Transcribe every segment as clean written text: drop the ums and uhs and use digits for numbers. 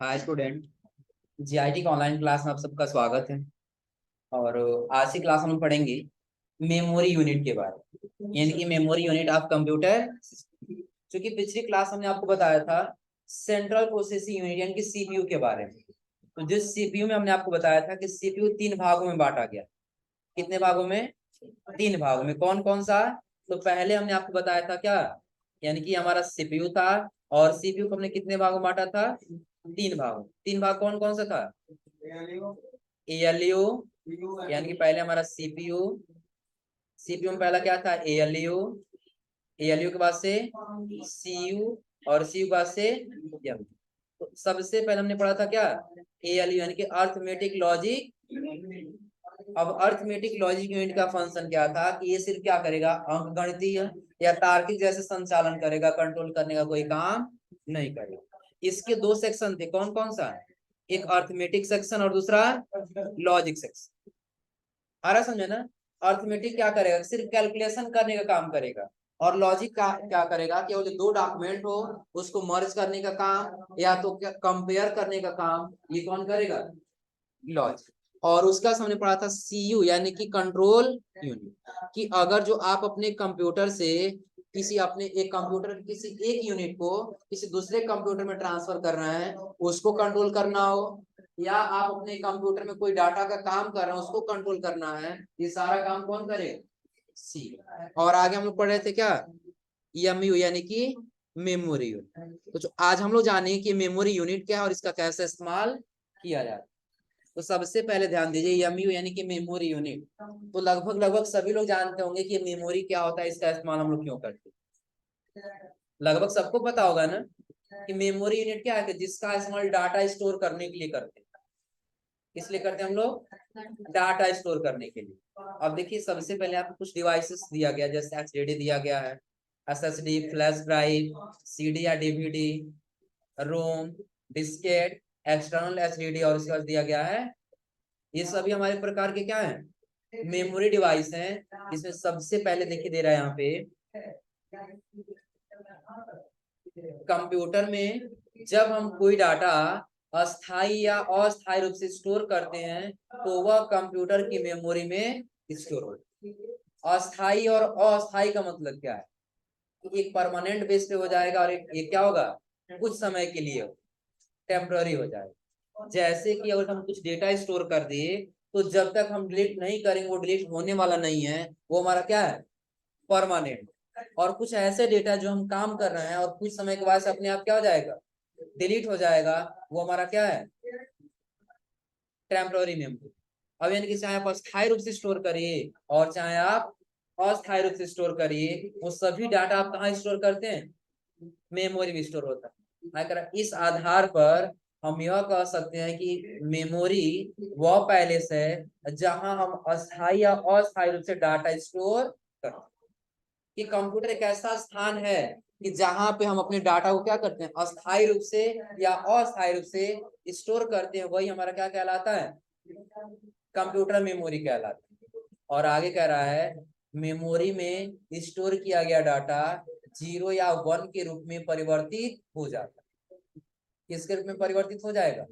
Hi student. GIT का online class में आप सबका स्वागत है। और आज की क्लास में हम पढ़ेंगे मेमोरी यूनिट के बारे में, यानी कि मेमोरी यूनिट ऑफ कंप्यूटर। क्योंकि पिछली क्लास हमने आपको बताया था सेंट्रल प्रोसेसिंग यूनिट यानी कि सीपीयू के बारे में। तो जिस सीपीयू में हमने आपको बताया था कि सीपीयू 3 भागों में बांटा गया। कितने भागों में? 3 भागों में। कौन कौन सा? तो पहले हमने आपको बताया था क्या, यानी कि हमारा सीपीयू था, और सीपीयू को हमने कितने भागों में बांटा था? 3 भागों। 3 भाग कौन कौन सा था? एएलयू, यानी कि पहले हमारा सीपीयू। सीपीयू में पहला क्या था? एएलयू। एएलयू के बाद से सीयू, और सीयू के बाद से एम। तो सबसे पहले हमने पढ़ा था क्या? एएलयू यानी कि अर्थमेटिक लॉजिक। अब अर्थमेटिक लॉजिक यूनिट का फंक्शन क्या था कि ये सिर्फ क्या करेगा? अंक गणितीय या तार्किक जैसे संचालन करेगा, कंट्रोल करने का कोई काम नहीं करेगा। इसके 2 सेक्शन थे। कौन कौन सा? एक अर्थमेटिक सेक्शन और दूसरा लॉजिक सेक्शन। आ रहा समझे ना? अर्थमेटिक क्या करेगा? सिर्फ कैलकुलेशन करने का काम करेगा। और लॉजिक का क्या करेगा कि वो जो 2 डॉक्यूमेंट हो उसको मर्ज करने का काम या तो क्या कंपेयर करने का काम, ये कौन करेगा? लॉजिक। और उसका हमने पढ़ा था सीयू यानी कि कंट्रोल यूनिट, कि अगर जो आप अपने कंप्यूटर से किसी अपने एक कंप्यूटर किसी एक यूनिट को किसी दूसरे कंप्यूटर में ट्रांसफर कर रहे हैं, उसको कंट्रोल करना हो, या आप अपने कंप्यूटर में कोई डाटा का काम कर रहे हैं उसको कंट्रोल करना है, ये सारा काम कौन करेगा? सी। और आगे हम लोग पढ़ रहे थे क्या? एमयू यानी कि मेमोरी यूनिट। तो जो आज हम लोग जानेंगे कि मेमोरी यूनिट क्या है और इसका कैसे इस्तेमाल किया जाता है। तो सबसे पहले ध्यान दीजिए, एमयू यानी कि मेमोरी यूनिट। तो लगभग लगभग सभी लोग जानते होंगे कि मेमोरी क्या होता है, इसका इस्तेमाल हम लोग क्यों करते हैं। लगभग सबको पता होगा ना कि मेमोरी यूनिट क्या है, कि जिसका इस्तेमाल डाटा स्टोर करने के लिए करते हैं। इसलिए करते हैं हम लोग डाटा स्टोर करने के लिए। अब देखिए, सबसे पहले आपको कुछ डिवाइसेस दिया गया, जैसे एचडीडी दिया गया है, एसएसडी, फ्लैश ड्राइव, सीडी या डीवीडी, रोम, डिस्केट, एक्सटर्नल एचडीडी, और उसके बाद दिया गया है, ये सभी हमारे प्रकार के क्या है? मेमोरी डिवाइस हैं। इसमें सबसे पहले देखिए दे रहा है यहाँ पे, कंप्यूटर में जब हम कोई डाटा अस्थाई या अस्थायी रूप से स्टोर करते हैं तो वह कंप्यूटर की मेमोरी में स्टोर होता है। अस्थाई और अस्थाई का मतलब क्या है? एक परमानेंट बेस पे हो जाएगा, और एक क्या होगा? कुछ समय के लिए टेम्पररी हो जाएगा। जैसे कि अगर हम कुछ डेटा स्टोर कर दिए तो जब तक हम डिलीट नहीं करेंगे वो डिलीट होने वाला नहीं है, वो हमारा क्या है? परमानेंट। और कुछ ऐसे डेटा जो हम काम कर रहे हैं और कुछ समय के बाद से अपने आप क्या हो जाएगा? डिलीट हो जाएगा, वो हमारा क्या है? Temporary memory. अब यानी कि चाहे आप अस्थायी रूप से स्टोर करिए और चाहे आप अस्थायी रूप से स्टोर करिए, वो सभी डाटा आप कहाँ स्टोर करते हैं? मेमोरी में स्टोर होता है। अगर इस आधार पर हम यह कह सकते हैं कि मेमोरी वह पैलेस है जहां हम अस्थायी या अस्थायी रूप से डाटा स्टोर करते हैं। कि कंप्यूटर एक ऐसा स्थान है कि जहां पे हम अपने डाटा को क्या करते हैं? अस्थायी रूप से या अस्थायी रूप से स्टोर करते हैं, वही हमारा क्या कहलाता है? कंप्यूटर मेमोरी कहलाता है। और आगे कह रहा है, मेमोरी में स्टोर किया गया डाटा 0 या 1 के रूप में परिवर्तित हो जाता है। किसके रूप में परिवर्तित हो जाएगा?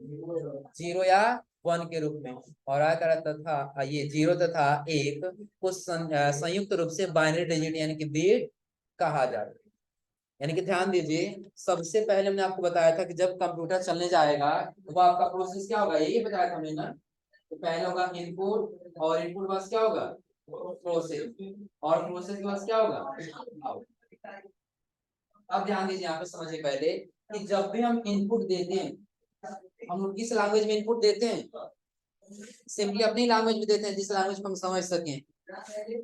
0 या 1 के रूप में। और आगे कह रहा तथा ये 0 तथा 1 को संयुक्त रूप से बाइनरी डिजिट यानी कि बिट कहा जाता है। यानी कि ध्यान दीजिए, सबसे पहले हमने आपको बताया था कि जब कंप्यूटर चलने जाएगा तो वो आपका प्रोसेस क्या होगा, यही बताया था हमने ना। तो पहले होगा इनपुट, और इनपुट बस क्या होगा? प्रोसेस, और प्रोसेस के बाद क्या होगा? आउटपुट। अब ध्यान दीजिए, यहाँ पे समझिए पहले कि जब भी हम इनपुट देते हैं, हम किस लैंग्वेज में इनपुट देते हैं? सिंपली अपनी लैंग्वेज में देते हैं, जिस लैंग्वेज को हम समझ सकें।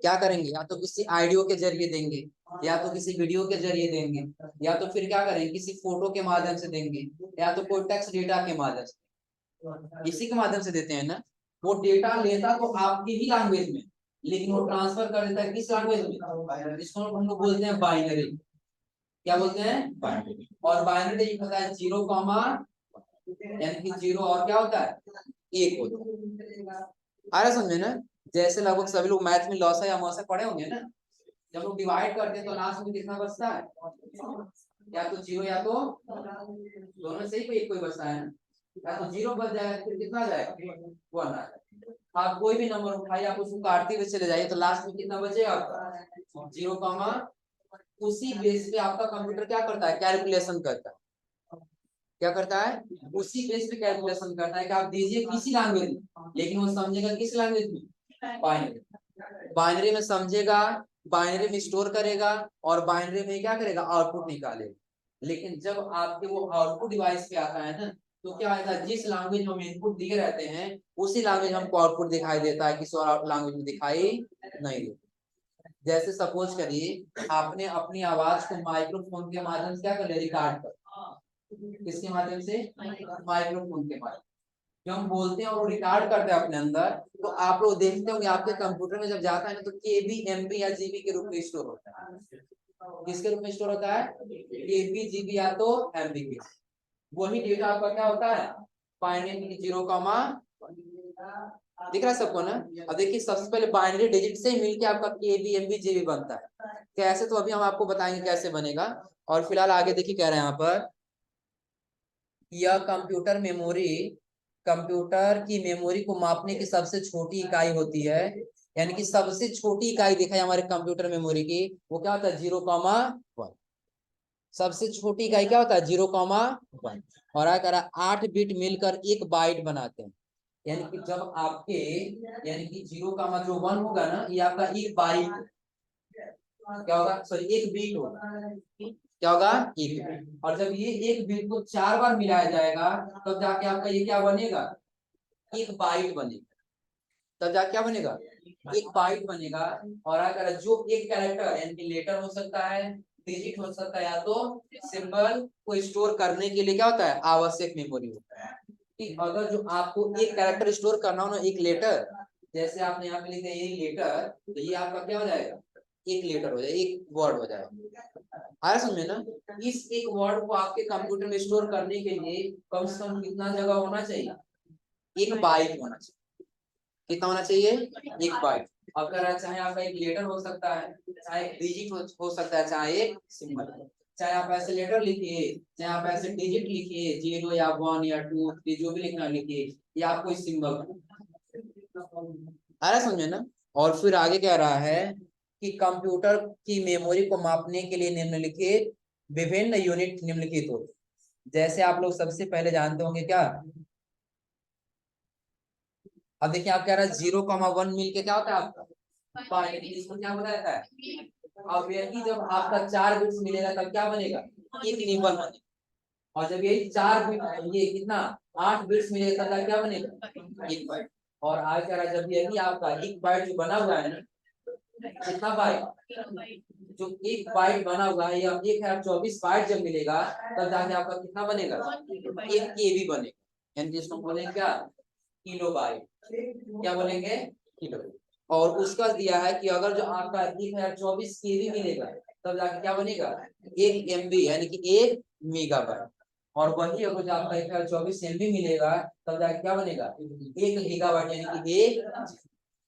क्या करेंगे? या तो किसी ऑडियो के जरिए देंगे, या तो किसी वीडियो के जरिए देंगे, या तो फिर क्या करेंगे? किसी फोटो के माध्यम से देंगे, या तो कोई टेक्स्ट डेटा के माध्यम से। इसी के माध्यम से देते हैं ना। वो डेटा लेता तो आपकी ही लैंग्वेज में, लेकिन वो ट्रांसफर कर देता है किस लैंग्वेज में? जिसको हम लोग बोलते हैं बाइनरी। क्या बोलते हैं? बाइनरी। और बाइनरी डिजिट होता है 0, यानी कि 0 और क्या होता है? 1 होता है। आ रहा समझे ना? जैसे लगभग सभी लोग मैथ में लॉसा या मौसा पढ़े होंगे ना। जब लोग डिवाइड करते हैं तो लास्ट में कितना बचता है? या तो 0 या तो दोनों से ही कोई एक कोई बचता है ना। या तो 0 बच जाएगा, फिर कितना आ जाएगा 1 आ जाएगा। आप कोई भी नंबर उठाइए, आप उसको काटते हुए चले जाइए, तो लास्ट में कितना बचेगा आपका 0 कॉमा। उसी बेस पे आपका कंप्यूटर क्या करता है, कैलकुलेशन करता है। क्या करता है, उसी बेस पे कैलकुलेशन करता है कि आप दीजिए किसी लैंग्वेज में, लेकिन वो समझेगा किस लैंग्वेज में, बाइनरी। बाइनरी में समझेगा, बाइनरी में स्टोर करेगा, और बाइनरी में क्या करेगा, आउटपुट निकालेगा। लेकिन जब आपके वो आउटपुट डिवाइस पे आता है ना, तो क्या होता है, जिस लैंग्वेज में हम इनपुट दिए रहते हैं उसी लैंग्वेज हमको आउटपुट दिखाई देता है, किसी और लैंग्वेज में दिखाई नहीं देता। जैसे सपोज करिए आपने अपनी आवाज को माइक्रोफोन के माध्यम से क्या कर लिया, रिकॉर्ड कर। किसके माध्यम से, माइक्रोफोन के माध्यम। जो हम बोलते हैं और वो रिकॉर्ड करते हैं अपने अंदर, तो आप लोग देखते होंगे आपके कंप्यूटर में जब जाता है ना, तो केबी, एमबी या जीबी के रूप में स्टोर होता है। किसके रूप में स्टोर होता है, केबी, जीबी या तो एमबी के। वही डेटा आपका क्या होता है, बाइनरी 0 कॉमा, दिख रहा है सबको ना। अब देखिए सबसे पहले बाइनरी डिजिट से ही मिलके आपका केबी, एमबी, जीबी बनता है। कैसे, तो अभी हम आपको बताएंगे कैसे बनेगा। और फिलहाल आगे देखिए कह रहे हैं यहाँ पर, यह कंप्यूटर मेमोरी, कंप्यूटर की मेमोरी को मापने की सबसे छोटी इकाई होती है। यानी कि सबसे छोटी इकाई देखा है हमारे कंप्यूटर मेमोरी की, वो क्या होता है 0,1। सबसे छोटी इकाई क्या होता है 0,1। और अगर 8 बिट मिलकर एक बाइट बनाते हैं। यानी कि जब आपके, यानी कि 0,1 होगा ना, ये आपका एक बाइट क्या होगा, सॉरी एक बीट होगा। क्या होगा, एक बीट। और जब ये एक बीट को 4 बार मिलाया जाएगा, तब जाके आपका ये क्या बनेगा, एक बाइट बनेगा। तब जाके क्या बनेगा, एक बाइट बनेगा। और अगर जो एक कैरेक्टर यानी कि लेटर हो सकता है, डिजिट हो सकता है, या तो सिंबल को स्टोर करने के लिए क्या होता है, आवश्यक मेमोरी होता है। कि अगर जो आपको एक कैरेक्टर स्टोर करना हो ना, एक लेटर, जैसे आपने यहाँ पे लिखा है ये लेटर, तो ये आपका क्या हो जाएगा, एक लेटर हो जाएगा, एक वर्ड हो जाएगा। आया समझ में ना। इस एक वर्ड को आपके कंप्यूटर में स्टोर करने के लिए कम से कम कितना जगह होना चाहिए, एक बाइट होना चाहिए। कितना होना चाहिए, एक बाइट। अगर चाहे आपका एक लेटर हो सकता है, चाहे एक डिजिट हो सकता है, चाहे एक सिंबल। चाहे आप ऐसे लेटर लिखिए, चाहे आप ऐसे डिजिट लिखिए, 0 या 1 या 2 3 जो भी लिखना लिखिए, या कोई सिंबल। आ रहा समझे ना। और फिर आगे कह रहा है कि कंप्यूटर की मेमोरी को मापने के लिए निम्नलिखित विभिन्न यूनिट निम्नलिखित होते। जैसे आप लोग सबसे पहले जानते होंगे क्या, अब देखिए आप कह रहे हैं 0,1 मिलके क्या होता है आपका बाइनरी, इसको क्या बताया था। अब यही जब आपका 4 बिट्स मिलेगा तब क्या बनेगा, एक निबल बनेगा। और जब यही 4 बिट, ये कितना 8 बिट्स मिलेगा तब क्या बनेगा, एक बाइट। और आज कह रहा है जब यही आपका एक बाइट जो बना हुआ है ना, कितना बाइट, जो एक बाइट बना हुआ है, या 1024 बाइट जब मिलेगा, तब जाके आपका कितना बनेगा, एक केबी बनेगा। यानी जिसको बोलेंगे क्या, किलो बाइट। क्या बोलेंगे, किलो। और उसका दिया है कि अगर जो आपका 1024 केबी मिलेगा, तब जाके क्या बनेगा, एक एमबी यानी कि एक मेगाबाइट। और वही अगर जो आपका 1024 MB मिलेगा, तब जाके क्या बनेगा, एक गीगाबाइट यानी कि एक।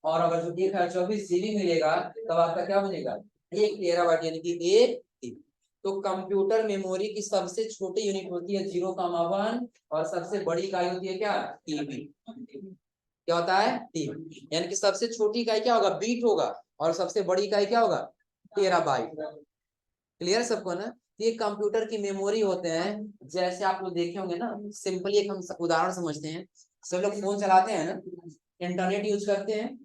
और अगर जो 1024 GB मिलेगा, तब आपका क्या बनेगा, एक टेराबाइट यानी कि एक TB। तो कंप्यूटर मेमोरी की सबसे छोटी यूनिट होती है 0,1, और सबसे बड़ी इकाई होती है क्या, TB। क्या होता है, TB। यानी कि सबसे छोटी इकाई क्या होगा, बीट होगा, और सबसे बड़ी इकाई क्या होगा, टेराबाइट। क्लियर सबको ना। ये कंप्यूटर की मेमोरी होते हैं। जैसे आप लोग देखे होंगे ना, सिंपली एक हम उदाहरण समझते हैं। सब लोग फोन चलाते हैं ना, इंटरनेट यूज करते हैं।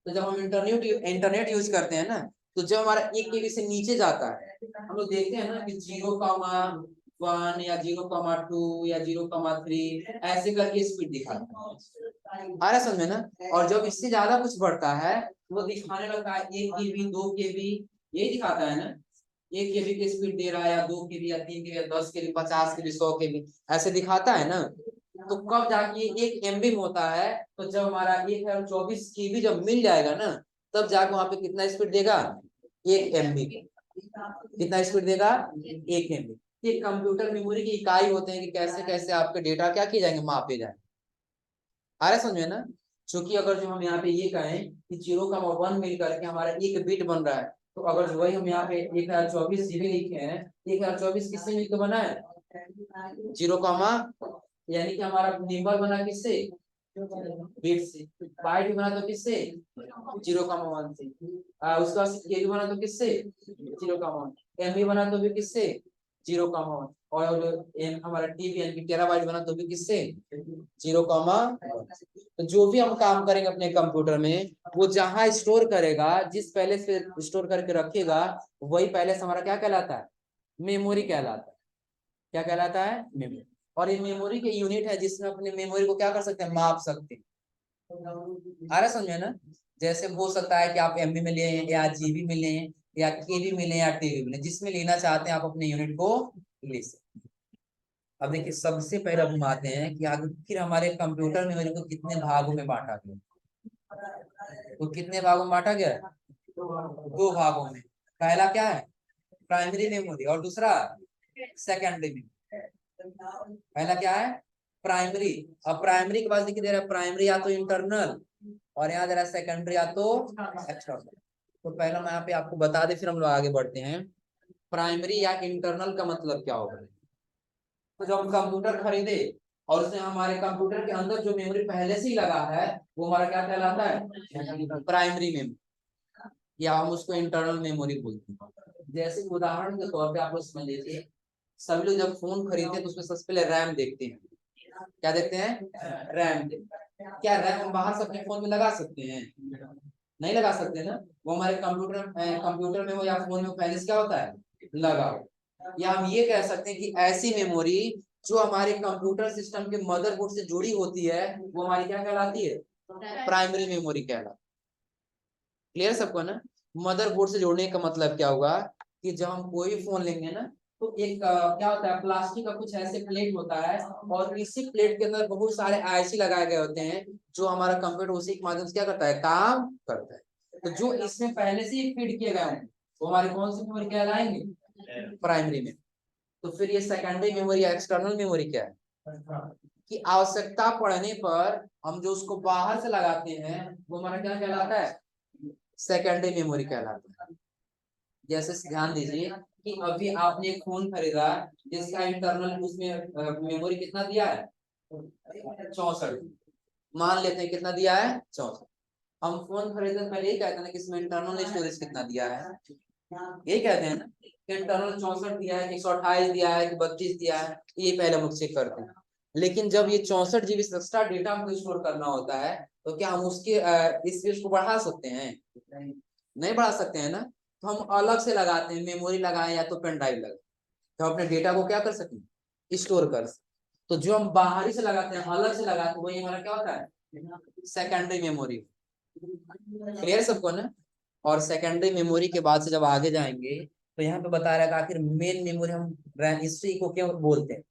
तो जब हम इंटरनेट यूज करते हैं ना, तो जब हमारा 1 KB से नीचे जाता है, हम लोग देखते हैं ना कि 0,1 या 0,2 या 0,3 ऐसे करके स्पीड दिखाता है। आ रहा समझ में ना। और जब इससे ज्यादा कुछ बढ़ता है, वो दिखाने लगता है 1 KB, 2 KB, यही दिखाता है ना। 1 KB की स्पीड दे रहा है, या 2 KB या 3 KB या 10 KB, 50 KB, 100 KB ऐसे दिखाता है ना। तो कब जाके 1 MB में होता है, तो जब हमारा 1024 KB जब मिल जाएगा ना, तब जाके वहां पे कितना स्पीड देगा, 1 MB। कितना स्पीड देगा, 1 MB। ये कंप्यूटर मेमोरी की इकाई होते हैं कि कैसे कैसे आपके डेटा क्या किए जाएंगे, मापे जाएंगे। आ रहा समझे ना। क्योंकि अगर जो हम यहाँ पे ये कहें कि 0,1 मिल करके हमारा एक बिट बन रहा है, तो अगर वही हम यहाँ पे 1024 GB लिखे हैं, 1024 किससे मिलकर बना है, 0, यानी कि हमारा निम्बल बना किससे, बिट से। बाइट भी बना तो किससे, 0,1 से। उसका के भी बना तो किससे, 0,1। एम भी बना तो भी किससे, 0,1। और एम हमारा टी भी यानी कि टेराबाइट बना तो भी किससे, 0,1। तो जो भी हम काम करेंगे अपने कंप्यूटर में, वो जहां स्टोर करेगा, जिस पैलेस पे स्टोर करके रखेगा, वही पैलेस हमारा क्या कहलाता है, मेमोरी कहलाता है। क्या कहलाता है, मेमोरी। और ये मेमोरी के यूनिट है जिसमें अपने मेमोरी को क्या कर सकते हैं, माप सकते हैं। आ रहा समझे ना। जैसे हो सकता है कि आप एमबी में ले या जीबी में ले या केबी में ले या टीबी में ले, जिसमें लेना चाहते हैं आप अपने यूनिट को ले सकते। अब देखिए सबसे पहले हम आते हैं कि आखिर हमारे कंप्यूटर मेमोरी को कितने भागों में बांटा गया। तो कितने भागों में बांटा गया है, 2 भागों में। पहला क्या है, प्राइमरी मेमोरी, और दूसरा सेकेंडरी मेमोरी। पहला क्या है, प्राइमरी। अब प्राइमरी के बाद लिख दे रहा है प्राइमरी या तो इंटरनल, और यहाँ दे रहा है सेकेंडरी या तो एक्सटर्नल। तो पहला मैं यहाँ पे आपको बता दे, फिर हम लोग आगे बढ़ते हैं। प्राइमरी या इंटरनल का मतलब क्या होगा। तो जब हम कंप्यूटर खरीदे और उसमें हमारे कंप्यूटर के अंदर जो मेमोरी पहले से ही लगा है, वो हमारा क्या कहलाता है, प्राइमरी मेमोरी, या हम उसको इंटरनल मेमोरी बोलते हैं। जैसे उदाहरण के तौर पे आप लोग समझ लीजिए, सभी लोग जब फोन खरीदते हैं तो उसमें सबसे पहले रैम देखते हैं। क्या देखते हैं, रैम देखते हैं। क्या रैम हम बाहर से अपने फोन में लगा सकते हैं, नहीं लगा सकते ना। वो हमारे कंप्यूटर में हो या फोन में पहले से क्या होता है, लगा हो। या हम ये कह सकते हैं कि ऐसी मेमोरी जो हमारे कंप्यूटर सिस्टम के मदरबोर्ड से जुड़ी होती है, वो हमारी क्या कहलाती है, प्राइमरी मेमोरी कहलाती है। क्लियर सबको ना। मदरबोर्ड से जोड़ने का मतलब क्या होगा कि जब हम कोई भी फोन लेंगे ना, तो एक क्या होता है, प्लास्टिक का कुछ ऐसे प्लेट होता है, और इसी प्लेट के अंदर बहुत सारे आईसी लगाए गए होते हैं, जो हमारा कंप्यूटर उसी के माध्यम से क्या करता है, काम करता है। तो जो इसमें पहले से ही फीड किए गए होंगे, वो हमारी कौन सी मेमोरी कहलाएंगे, प्राइमरी में। तो फिर ये सेकेंडरी मेमोरी या एक्सटर्नल मेमोरी क्या है, कि आवश्यकता पड़ने पर हम जो उसको बाहर से लगाते हैं, वो हमारा क्या कहलाता है, सेकेंडरी मेमोरी कहलाता है। जैसे ध्यान दीजिए कि अभी आपने एक फोन खरीदा जिसका इंटरनल उसमें मेमोरी कितना दिया है, 64। मान लेते हैं कितना दिया है, 64। हम फोन खरीदने पहले यही कहते हैं कि इसमें इंटरनल स्टोरेज कितना दिया है, यही कहते हैं ना, इंटरनल 64 दिया है, 128 दिया है, 32 दिया है, ये पहले हम लोग चेक करते हैं। लेकिन जब ये 64 GB एक्स्ट्रा डेटा हमको स्टोर करना होता है, तो क्या हम उसके स्पेस को बढ़ा सकते हैं, नहीं बढ़ा सकते हैं ना। तो हम अलग से लगाते हैं, मेमोरी लगाए या तो पेन ड्राइव लगाए, तो अपने डेटा को क्या कर सकें, स्टोर कर सकें। तो जो हम बाहरी से लगाते हैं, अलग से लगाते हैं, वही हमारा क्या होता है, सेकेंडरी मेमोरी। क्लियर सबको ना। और सेकेंडरी मेमोरी के बाद से जब आगे जाएंगे, तो यहाँ पे बता रहा है कि आखिर मेन मेमोरी हम इसी को क्यों बोलते हैं।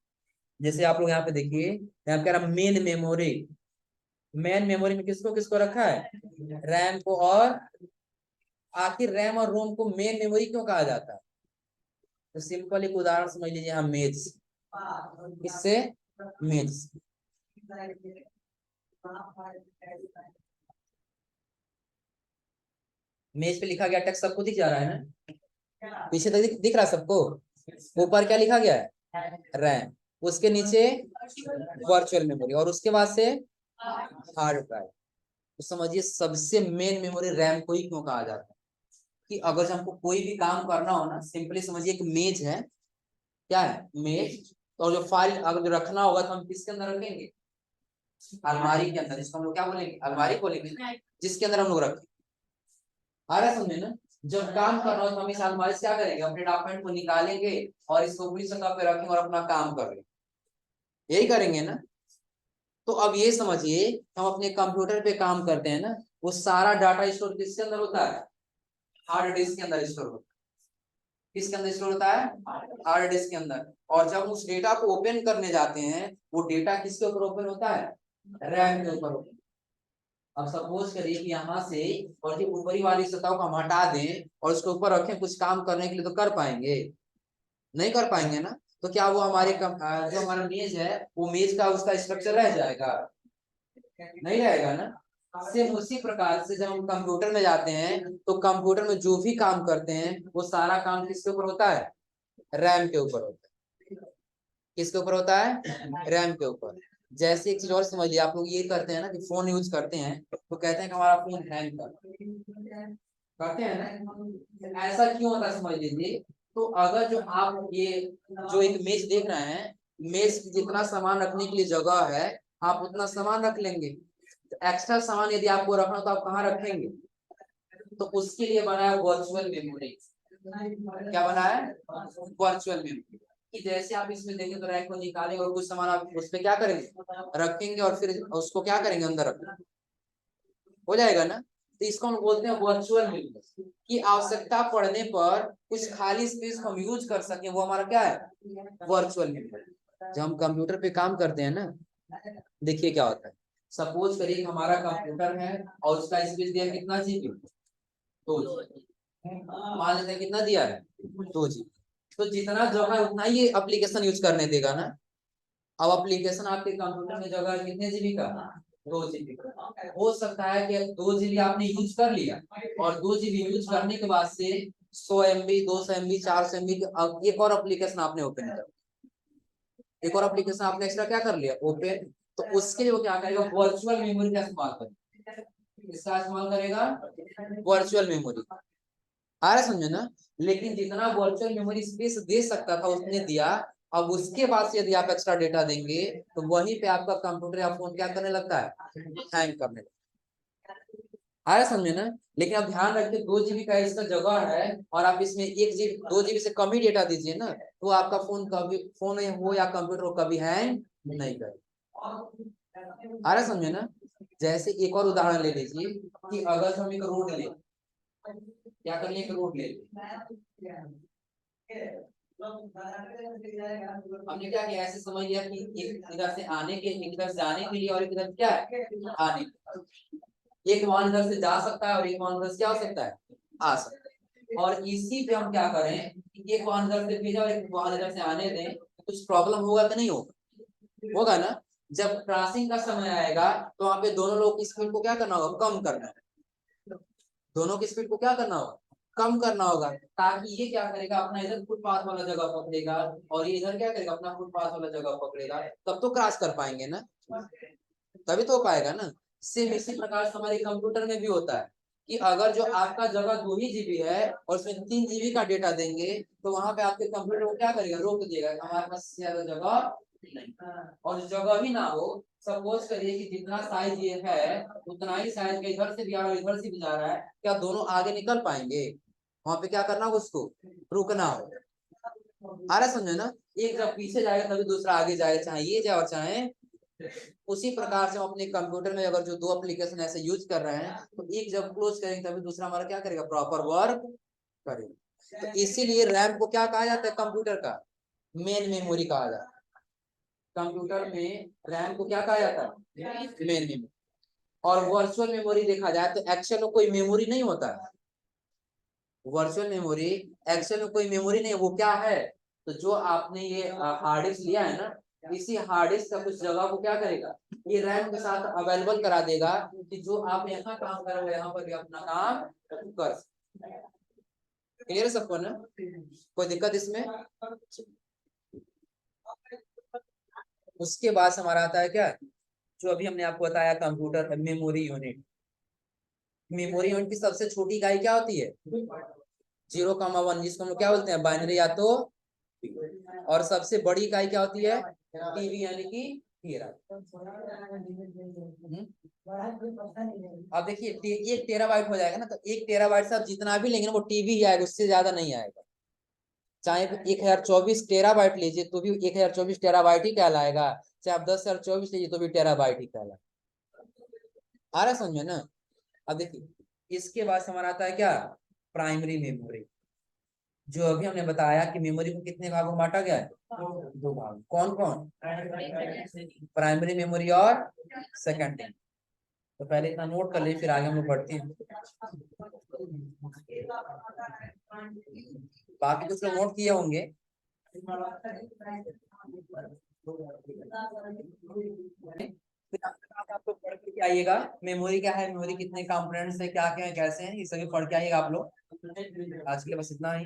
जैसे आप लोग यहाँ पे देखिए, यहाँ कह रहा मेन मेमोरी। मेन मेमोरी में किसको किसको रखा है, रैम को। और आखिर रैम और रोम को मेन मेमोरी क्यों कहा जाता है, तो सिंपल एक उदाहरण समझ लीजिए, हम मेज, किससे, मेज। मेज पे लिखा गया टेक्स्ट सबको दिख जा रहा है ना, पीछे तक दिख रहा है सबको। ऊपर क्या लिखा गया है, रैम, उसके नीचे वर्चुअल मेमोरी, और उसके बाद से हार्ड ड्राइव। तो समझिए सबसे मेन मेमोरी रैम को ही क्यों कहा जाता है, कि अगर हमको कोई भी काम करना हो ना, सिंपली समझिए एक मेज है, क्या है, मेज। और जो फाइल अगर जो रखना होगा तो हम किसके अंदर रखेंगे, अलमारी के अंदर। इसको हम लोग क्या बोलेंगे, अलमारी बोलेंगे, जिसके अंदर हम लोग रखेंगे। आ रहा है समझे ना। जब काम कर रहा हो तो हम इस अलमारी से क्या करेंगे, अपने डॉक्यूमेंट को निकालेंगे और इसको पूरी सतह पे रखेंगे और अपना काम करेंगे, यही करेंगे ना। तो अब ये समझिए, हम अपने कंप्यूटर पे काम करते हैं ना, वो सारा डाटा स्टोर किसके अंदर होता है, हार्ड डिस्क के अंदर स्टोर होता है। किसके अंदर स्टोर होता है, हार्ड डिस्क के अंदर। और जब उस डेटा को ओपन करने जाते हैं, वो डेटा किसके ऊपर ओपन होता है, रैम के ऊपर। अब सपोज करिए कि यहाँ से और जो ऊपरी वाली सतह को हम हटा दें और उसके ऊपर रखें कुछ काम करने के लिए, तो कर पाएंगे, नहीं कर पाएंगे ना। तो क्या वो हमारे जो हमारा मेज है, वो मेज का उसका स्ट्रक्चर रह जाएगा, नहीं रहेगा ना। सेम उसी प्रकार से जब हम कंप्यूटर में जाते हैं, तो कंप्यूटर में जो भी काम करते हैं, वो सारा काम किसके ऊपर होता है, रैम के ऊपर होता है। किसके ऊपर होता है? रैम के ऊपर। जैसे एक चीज और समझ लिया, आप लोग ये करते हैं ना कि फोन यूज करते हैं तो कहते हैं कि हमारा फोन हैंग करते हैं ना, ऐसा क्यों होता है समझ लीजिए। तो अगर जो आप ये जो एक मेज देख रहे हैं, मेज जितना सामान रखने के लिए जगह है आप उतना सामान रख लेंगे। तो एक्स्ट्रा सामान यदि आपको रखना तो आप कहाँ रखेंगे? तो उसके लिए बनाया वर्चुअल मेमोरी। क्या बनाया है? Virtual memory. कि जैसे आप इसमें देखें तो रैक को निकालेंगे और कुछ सामान आप उस पर क्या करेंगे? रखेंगे और फिर उसको क्या करेंगे? अंदर रखेंगे, हो जाएगा ना। तो इसको हम बोलते हैं वर्चुअल मेमोरी। कि आवश्यकता पड़ने पर कुछ खाली स्पेस को हम यूज कर सके, वो हमारा क्या है? Virtual memory. जब हम कंप्यूटर पे काम करते हैं ना, देखिए क्या होता है। सपोज करिए हमारा कंप्यूटर है और उसका स्पेस दिया कितना जीबी? 2 GB। मान लेते हैं कितना दिया है? 2 GB। तो जितना जगह है उतना ही एप्लीकेशन यूज करने देगा ना। अब एप्लीकेशन आपके कंप्यूटर में जगह है कितने जीबी का? 2 GB का। हो सकता है कि 2 GB आपने यूज कर लिया और 2 GB यूज करने के बाद से 100 MB 200 MB 400 MB एक और एप्लीकेशन आपने ओपन कर, एक और एप्लीकेशन आपने एक्स्ट्रा क्या कर लिया? ओपन। तो उसके लिए वो क्या करेगा? वर्चुअल मेमोरी का इस्तेमाल करेगा। इसका इस्तेमाल करेगा वर्चुअल मेमोरी। आ रहा समझे ना। लेकिन जितना वर्चुअल मेमोरी स्पेस दे सकता था उसने दिया। अब उसके बाद से यदि आप एक्स्ट्रा डेटा देंगे तो वहीं पे आपका कंप्यूटर या फोन क्या करने लगता है? हैंग करने लगता है। आ रहा समझे ना। लेकिन अब ध्यान रखिए 2 GB का इसका जगह है और आप इसमें 1 GB 2 GB से कम ही डेटा दीजिए ना, तो आपका फोन कभी फोन हो या कंप्यूटर हो कभी हैंग नहीं करे। आ रहा समझे ना। जैसे एक और उदाहरण ले लीजिए कि अगर हम एक रोड ले, क्या कर लिए? एक रोड ले, हमने क्या किया? ऐसे समझ लिया कि एक इधर से आने के, एक इधर से जाने के लिए और एक इधर क्या है? आने के। एक वाहन इधर से जा सकता है और एक वाहन उधर से क्या हो सकता है? आ सकता है। और इसी पे हम क्या करें कि एक वाहन इधर से भेजा और एक वाहन इधर से आने दें, कुछ प्रॉब्लम होगा कि नहीं होगा? होगा ना। जब क्रॉसिंग का समय आएगा तो वहां पे दोनों लोग की स्पीड को क्या करना होगा? कम करना है। दोनों की स्पीड को क्या करना होगा? कम करना होगा। ताकि ये क्या करेगा? अपना इधर फुटपाथ वाला जगह पकड़ेगा और ये इधर क्या करेगा? अपना फुटपाथ वाला जगह पकड़ेगा, तब तो क्रॉस कर पाएंगे ना, तभी तो हो पाएगा ना। सेम इसी प्रकार से हमारे कंप्यूटर में भी होता है कि अगर जो आपका जगह 2 ही GB है और उसमें 3 GB का डेटा देंगे तो वहां पे आपके कंप्यूटर को क्या करेगा? रोक देगा, हमारे पास ज्यादा जगह नहीं। और जगह भी ना हो, सपोज करिए कि जितना साइज ये है उतना ही साइज का इधर से भी आ रहा है इधर से भी जा रहा है, क्या दोनों आगे निकल पाएंगे? वहां पे क्या करना होगा? उसको रुकना हो। आ रहा समझे ना। एक जब पीछे जाएगा तभी दूसरा आगे जाएगा, चाहे ये जाए और चाहे। उसी प्रकार से हम अपने कंप्यूटर में अगर जो दो एप्लीकेशन ऐसे यूज कर रहे हैं तो एक जब क्लोज करेंगे तभी दूसरा हमारा क्या करेगा? प्रॉपर वर्क करेगा। तो इसीलिए रैम को क्या कहा जाता है? कंप्यूटर का मेन मेमोरी कहा जाता है। कंप्यूटर में रैम को क्या कहा जाता है? Main memory. और वर्चुअल मेमोरी देखा जाए तो एक्चुअल में कोई मेमोरी नहीं होता है। वर्चुअल मेमोरी एक्चुअल में कोई मेमोरी नहीं है। वो क्या है? तो जो आपने ये हार्ड डिस्क लिया है ना, इसी हार्ड डिस्क का कुछ जगह को क्या करेगा? ये रैम के साथ अवेलेबल करा देगा कि जो आप यहाँ काम कर रहे हो यहाँ पर भी अपना काम कर सकते हैं। क्लियर सबको ना? कोई दिक्कत इसमें? उसके बाद हमारा आता है क्या? जो अभी हमने आपको बताया computer memory unit. Memory unit की सबसे छोटी इकाई क्या होती है? 0,1, जिसको हम लोग क्या बोलते हैं? बाइनरी या तो। और सबसे बड़ी इकाई क्या होती है? टीबी यानी कि टीरा। अब देखिए 1 TB हो जाएगा ना, तो 1 TB से आप जितना भी लेंगे ना वो टीबी ही आएगा, उससे ज्यादा नहीं आएगा। चाहे 1024 TB लीजिए तो भी 1024 TB ही कहलाएगा, चाहे आप 10,024 लीजिए तो भी टेराबाइट ही कहलाएगा। आ रहा समझ में ना। अब देखिए इसके बाद हमारा आता है क्या? Primary memory. जो अभी हमने बताया कि मेमोरी को कितने भागों में बांटा गया है? 2 भाग। कौन कौन? प्राइमरी मेमोरी और सेकेंडरी। तो पहले इतना नोट कर ले, फिर आगे हम लोग बढ़ते हैं। बाकी कुछ लोग नोट किए होंगे। आपको पढ़ के आइएगा मेमोरी क्या है, मेमोरी कितने कंपोनेंट्स है, क्या क्या है, कैसे हैं, ये सभी पढ़ के आइएगा आप लोग। आज के लिए बस इतना ही।